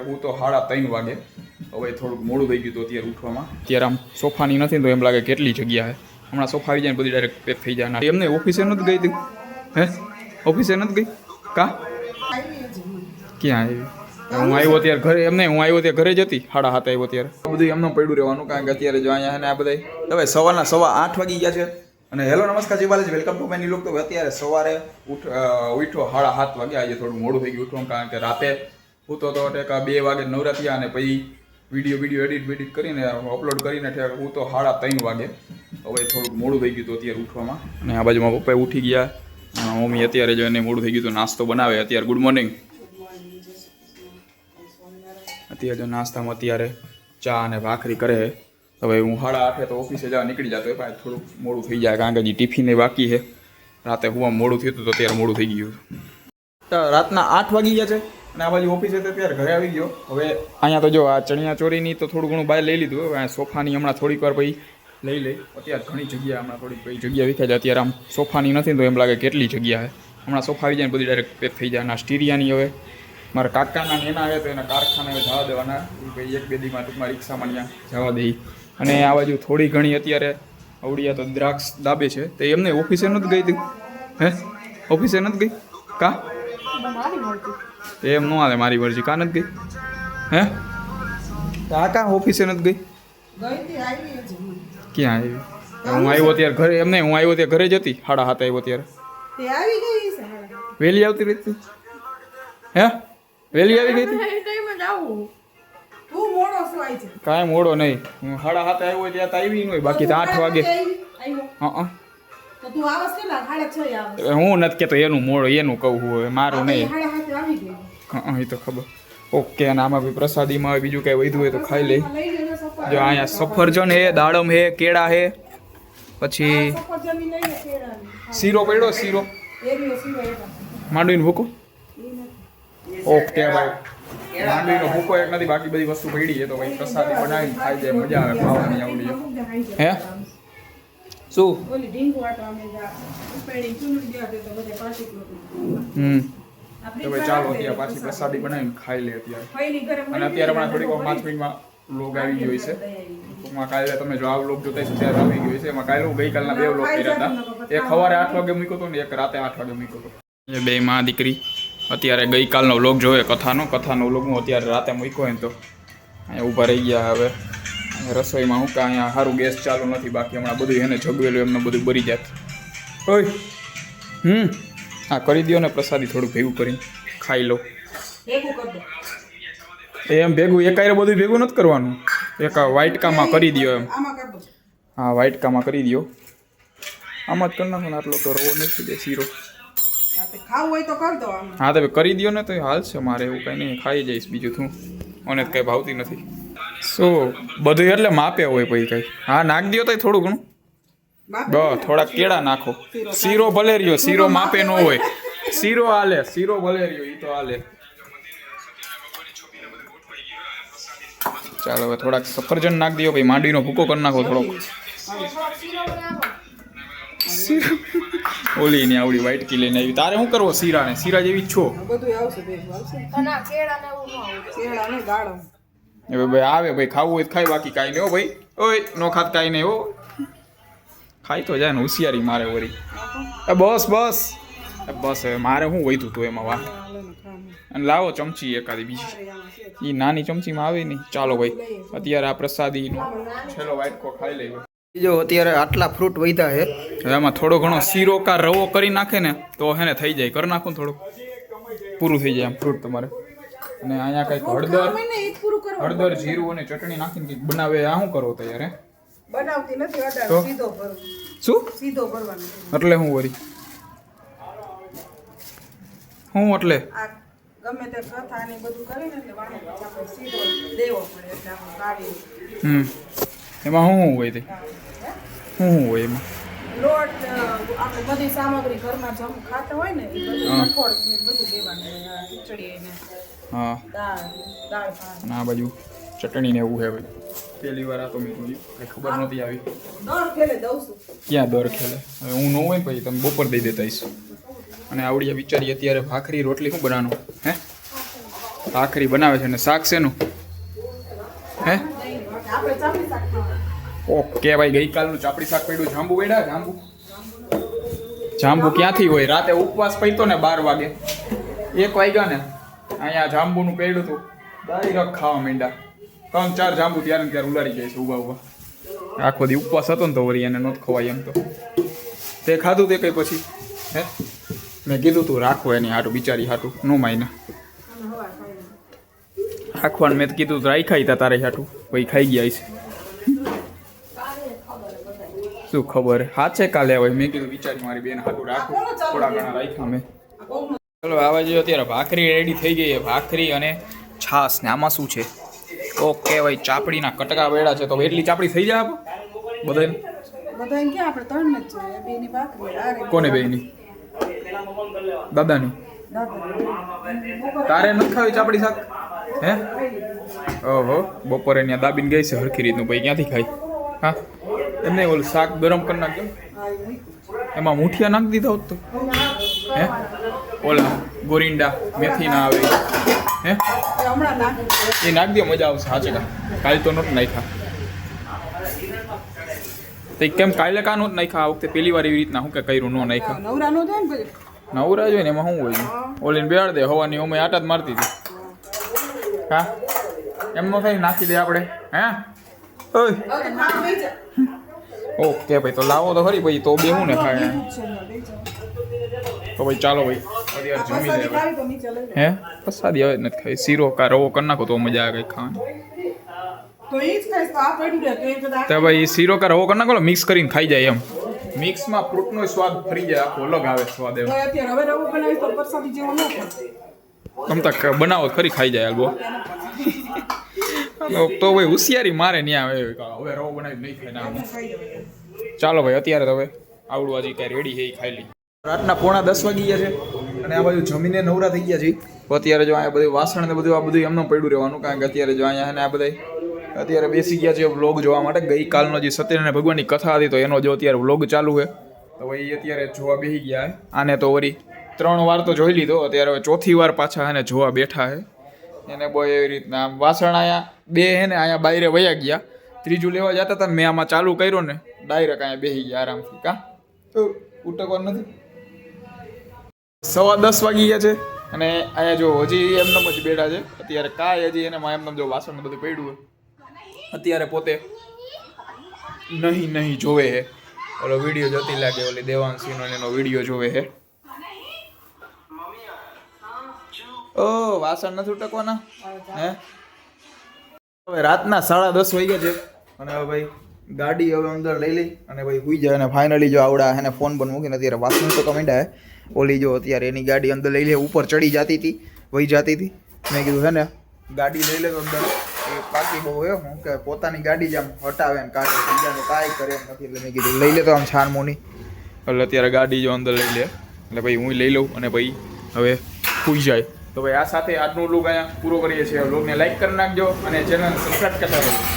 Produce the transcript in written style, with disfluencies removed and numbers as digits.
હું તો 3:30 વાગે હવે થોડુંક મોડું થઈ ગયું તો અત્યારે ઉઠવામાં. અત્યારે આમ સોફાની નથી તો એમ લાગે કેટલી જગ્યા છે. હમણાં સોફા આવી જાય ને બધી ડાયરેક્ટ પેક થઈ જાય. એમને ઓફિસે નથી ગઈ તું? હે ઓફિસે નથી ગઈ? કા ક્યાં આવી? હું આવ્યો ત્યારે ઘરે. એમને હું આવ્યો ત્યારે ઘરે જ હતી. 7:30 આવ્યો ત્યારે. બધું એમનું પડ્યું રહેવાનું કારણ કે અત્યારે જો અહીંયા ને આ બધા હવે સવારના 8:15 વાગી ગયા છે. અને હેલો નમસ્કાર જી Balaji, welcome to my new lock. તો અત્યારે સવારે ઉઠ્યો 7:30 વાગે. આજે થોડું મોડું થઈ ગયું ઉઠવાનું કારણ કે રાતે હું તો 2 વાગે નવરા થયા અને પછી વિડીયો એડિટ કરીને અપલોડ કરીને હું તો 3:30 વાગે. હવે થોડુંક મોડું થઈ ગયું તો અત્યારે ઉઠવામાં. અને આ બાજુ મારા પપ્પા ઉઠી ગયા. મમ્મી અત્યારે જો એને મોડું થઈ ગયું તો નાસ્તો બનાવે. અત્યારે ગુડ મોર્નિંગ. અત્યારે જો નાસ્તામાં અત્યારે ચા અને ભાખરી કરે. હવે હું 8:30 તો ઓફિસે જવા નીકળી જતો હોય પણ થોડુંક મોડું થઈ જાય કારણ કે હજી ટિફિન બાકી છે. રાતે હું મોડું થયું તો અત્યારે મોડું થઈ ગયું. તો રાતના 8 વાગી ગયા છે અને આ બાજુ ઓફિસે તો અત્યારે ઘરે આવી ગયો. હવે અહીંયા તો જો આ ચણિયા ચોરીની તો થોડું ઘણું બહાર લઈ લીધું. હવે સોફાની હમણાં થોડીક વાર પછી લઈ અત્યારે ઘણી જગ્યા હમણાં થોડીક પછી જગ્યા વિખાય છે. અત્યારે આમ સોફાની નથી તો એમ લાગે કેટલી જગ્યા છે. હમણાં સોફા આવી જાય ને બધી ડાયરેક્ટ પેક થઈ જાય. અને સ્ટીરિયાની હવે મારા કાકાના એના આવે તો એના કારખાને જવા દેવાના. ભાઈ 1-2 દીમાં ટૂંકમાં રિક્ષામાં ત્યાં જવા દઈ. અને આ બાજુ થોડી ઘણી અત્યારે અવડિયા તો દ્રાક્ષ દાબે છે. તો એમને ઓફિસે નથી ગઈ તું? હે ઓફિસે નથી ગઈ? કા એમ ન હાલે મારી મરજી. કા નથી ગઈ? હે આ કા ઓફિસે નથી ગઈ? ક્યાં આવી? હું આવ્યો ત્યારે ઘરે. એમને હું આવ્યો ત્યારે ઘરે જ હતી. 7:30 આવ્યો ત્યારે. વહેલી આવતી રહી? હે વહેલી આવી ગઈ હતી? કાંઈ મોડો નહીં. હું 7:30 આવ્યો ત્યાં તો આવી નહીં. બાકી તો 8 વાગે. હું નથી કહેતો એનું મોડો, એનું કહું હવે મારું નહીં. એ તો ખબર. ઓકે. અને આમાં બી પ્રસાદીમાં હવે બીજું કાંઈ વધ્યું હોય તો ખાઈ લઈ. જો અહીંયા સફરજન હે, દાડમ હે, કેળા હે, પછી શીરો પડ્યો. શીરો માંડવીનો ભૂકો. ઓકે ભાઈ, માંડવીનો ભૂકો એક નથી, બાકી બધી વસ્તુ પડી છે તો ભાઈ પ્રસાદી બનાવીને ખાઈ જાય. મજા આવે ખાવાની. આવડી હે શું? તો ભાઈ ચાલો અત્યારે પાછી પ્રસાદી બનાવીને ખાઈ લે અત્યારે. અને અત્યારે હમણાં થોડીક 5 મિનિટમાં વ્લોગ આવી ગયો છે. ટૂંકમાં કાલે તમે જો આ વ્લોગ જોતા હશો ત્યારે આવી ગયો છે. એમાં કાલે હું ગઈકાલના 2 વ્લોગ કર્યા હતા. એક સવારે 8 વાગે મૂક્યો હતો ને એક રાતે 8 વાગે મૂક્યો હતો. એ 2 માં દીકરી અત્યારે ગઈકાલનો વ્લોગ જોવે કથાનો વ્લોગ હું અત્યારે રાતે મૂક્યો ને તો અહીંયા ઊભા રહી ગયા. હવે રસોઈમાં હું કાં અહીંયા સારું ગેસ ચાલુ નથી. બાકી હમણાં બધું એને જગવેલું એમને બધું બરી જાત. ઓય હા કરી દો ને પ્રસાદી થોડું ભેગું કરીને ખાઈ લો. એમ ભેગું એકાયરે બધું ભેગું નથી કરવાનું. એક વાઇટકામાં કરી દો એમ. હા વાઇટકામાં કરી દો. આમાં જ કરી નાખો ને. આટલો તો રવો નથી દે શીરો. હા તો કરી દો ને તો હાલશે. મારે એવું કંઈ નહીં, ખાઈ જઈશ. બીજું શું, મને કંઈ ભાવતી નથી. શું બધું એટલે માપે હોય પછી કંઈ. હા નાખ દો તો થોડું ઘણું. થોડાક કેળા નાખો. શીરો ભલે રહ્યો, શીરો માપે ન હોય. શીરો હાલે, શીરો ભલે રહ્યો એ તો હાલે. ચાલો હવે થોડાક સફરજન નાખ દો. ભાઈ માંડવીનો ભૂકો કરી નાખો થોડોક. ઓલી ની આવડી વ્હાઈટ કી લઈને આવી. તારે શું કરવો? શીરા ને શીરા જેવી જ છો. ભાઈ આવે ભાઈ ખાવું હોય ખાય, બાકી કાંઈ નહીં હો ભાઈ. ઓય નો ખાત કાંઈ નહીં હો. ખાઈ તો જાય ને હોશિયારી મારે વળી. બસ હવે મારે શું વહીતું તું એમાં વાહ. અને લાવો ચમચી એકાદી બીજી. એ નાની ચમચીમાં આવે નહીં. ચાલો ભાઈ અત્યારે આ પ્રસાદીનો છેલ્લો વાટકો ખાઈ લઈએ. જો અત્યારે આટલા ફ્રૂટ વધ્યા છે. હવે આમાં થોડો ઘણો શીરો કા રવો કરી નાખે ને તો હે ને થઈ જાય. કરી નાખો ને થોડુંક પૂરું થઈ જાય આમ ફ્રૂટ તમારે. અને અહીંયા કંઈક હળદર જીરું અને ચટણી નાખીને કંઈક બનાવે. આ શું કરો તૈયાર? બનાવતી નથી સીધો ભરો. શું સીધો ભરવાનો? એટલે હું વરી હું એટલે ગમે તે કથા ને બધું કરીને એટલે વાળો આપણે સીધો દેવો પડે એટલે આપણે કાઢી. એમાં શું હોય તે? શું હોય એમાં? લોટ આપણે બધી સામગ્રી ઘરમાં જમ ખાતા હોય ને એ બધું કઠોળ ને બધું દેવાનું. ખીચડી ને હા દાળ ભાત ના બાજુ ચટણી ને એવું હે ભાઈ. પહેલી વાર આ તો મેં જોયું, કંઈ ખબર નહોતી આવી. દર ખેલે દઉં છું. ક્યાં દર ખેલે? હવે હું ન હોય પછી તમે બપોર દઈ દેતા હશો. અને આવડી બિચારી અત્યારે ભાખરી રોટલી શું બનાવવાનું? હે ભાખરી બનાવે છે ને શાક શેનું હે આપણે ચાપડી શાક ખાવાનું. ઓકે ભાઈ ગઈકાલનું ચાપડી શાક પડ્યું જાંબુ વેડા જાંબુ ક્યાંથી હોય રાતે ઉપવાસ પડ્યો ને 12 વાગે 1 વાગ્યા ને અહીંયા જાંબુનું પડ્યું હતું ડાયરેક્ટ ખાવા માંડ્યા 3-4 જાંબુ ત્યારે ને ત્યારે ઉલાડી જાય છે ઊભા આખો દી ઉપવાસ હતો ને તો વળી એને નહોતું ખવાય એમ તો તે ખાધું તે કઈ પછી હે મેં કીધું તું રાખો એની હાટું બિચારી હાટું નો માયના અને હવા ખાઈને. રાખવાનું મેં તો કીધું તો રાખ્યા હતા તારે હાટું પછી ખાઈ ગયા છે શું ખબર હાચે કાલે હોય મેં કીધું બિચારી મારી બેન હાટું રાખું થોડા ઘણા રાખ્યા મેં ચલો આવા જોઈએ અત્યારે ભાખરી રેડી થઈ ગઈ છે ભાખરી અને છાસ ને આમાં શું છે ઓકે ભાઈ ચાપડીના કટકા વેડા છે તો એટલી ચાપડી થઈ જાય બધાને બધા એમ કે આપણે 3 જ છે બેની ભાખરી આ રે કોને બેની દાદાની દાદા તારે નથી ખાવી ચાપડી શાક હે ઓહો બપોરે ત્યાં દાબીને ગઈ છે હરખી રીતનું ભાઈ ક્યાંથી ખાઈ હા એમને ઓલું શાક ગરમ કરી નાખજો એમાં મૂઠિયા નાખી દીધા હોત તો હે ઓલા ગોરિંડા મેથી ના આવે હે હમણાં નાખી એ નાખી દે મજા આવશે સાચે કાલ તો નહોતું નાખ્યા તો કેમ કાલે કા નહોતું નાખ્યા આ વખતે પહેલી વાર એવી રીતના હું કે કર્યું નો નાખ્યા નવરા નો થાય ને પછી નવરા જોઈ ને એમાં શું હોય ઓલીને બેહાડ દે હવાની અમે આટા જ મારતી હતી હા એમ નો થાય નાખી દે આપણે હે ઓય હવે ખાવા બેસી જા. ઓકે ભાઈ તો લાવો તો ખરી ભાઈ તો બેહું ને ખાય તો ભાઈ ચાલો ભાઈ અત્યારે જમી લે ખાવી તો નીચે લઈ લે. હે પસાદી હવે નથી ખાઈ શીરો કા રવો કરી નાખો તો મજા આવે કઈ ખાવાની તો ઈ જ ખાઈશ તો આ પડ્યું રહે તો એ તો તો ભાઈ શીરો કા રવો કરી નાખો મિક્સ કરીને ખાઈ જાય એમ મિક્સમાં ફ્રૂટનો સ્વાદ ફરી જાય આખો અલગ આવે સ્વાદ એમ અત્યારે હવે રવો બનાવી તો પ્રસાદી જેવો ન થાય. તમ તક બનાવો ખરી ખાઈ જાય હાલબો તો ભાઈ હોશિયારી મારે ન્યા આવે હવે રવો બનાવી નહીં ખાય ના ખાઈ જવાય. ચાલો ભાઈ અત્યારે તો હવે આવડું હજી કાંઈ રેડી છે એ ખાઈ લઈ રાતના 9:30 વાગી ગયા છે અને આ બાજુ જમીને નવરા થઈ ગયા છે તો અત્યારે જો અહીંયા બધું વાસણ ને બધું આ બધું એમને પડ્યું રહેવાનું કારણ કે અત્યારે જો અહીંયા ને આ બધા અત્યારે બેસી ગયા છે વ્લોગ જોવા માટે ગઈકાલનો જે સત્યનારાયણ ભગવાનની કથા હતી તો એનો જો અત્યારે વ્લોગ ચાલુ છે તો ભાઈ અત્યારે જોવા બેસી ગયા છે આને તો વળી 3 વાર તો જોઈ લીધો અત્યારે હવે ચોથી વાર પાછા એને જોવા બેઠા છે એને બહુ એવી રીતના આમ વાસણ અહીંયા 2 હે ને અહીંયા બાયરે વયા ગયા ત્રીજું લેવા જતા હતા ને મેં આમાં ચાલુ કર્યો ને ડાયરેક્ટ અહીંયા બેસી ગયા આરામથી કા તો ઉટકવાનું નથી 10:15 વાગી ગયા છે અને અહીંયા જો હજી એમનેમ જ બેઠા છે અત્યારે કાંઈ હજી એને એમનેમ જો વાસણ બધું પડ્યું હોય અત્યારે પોતે નહીં જોવે હે ઓલો વિડીયો જોતી લાગે ઓલી દેવાંશીનો ને એનો વિડીયો જોવે હે ઓ વાસણ નથી ઉટકવાના હે હવે રાતના 10:30 વાગ્યા છે અને હવે ભાઈ ગાડી હવે અંદર લઈ લઈ અને ભાઈ હુઈ જાય અને ફાઇનલી જો આવડા એને ફોન પણ મૂકીને અત્યારે વાસણ તો કમેન્ડા હે ઓલી જો અત્યારે એની ગાડી અંદર લઈ લે ઉપર ચડી જતી હતી વહી જતી હતી મેં કીધું હે ને ગાડી લઈ લે તો અંદર એ પાકી બહુ એમ હું કે પોતાની ગાડી જ આમ હટાવે ને કાઢે બીજાને કાંઈ કરે એમ નથી એટલે મેં કીધું લઈ લે તો આમ છાનમોની એટલે અત્યારે ગાડી જો અંદર લઈ લે એટલે ભાઈ હું લઈ લઉં અને ભાઈ હવે હુઈ જાય તો ભાઈ આ સાથે આજનો વ્લોગ અહીંયા પૂરો કરીએ છીએ વ્લોગને લાઈક કરી નાખજો અને ચેનલને સબસ્ક્રાઈબ કરતા રહેજો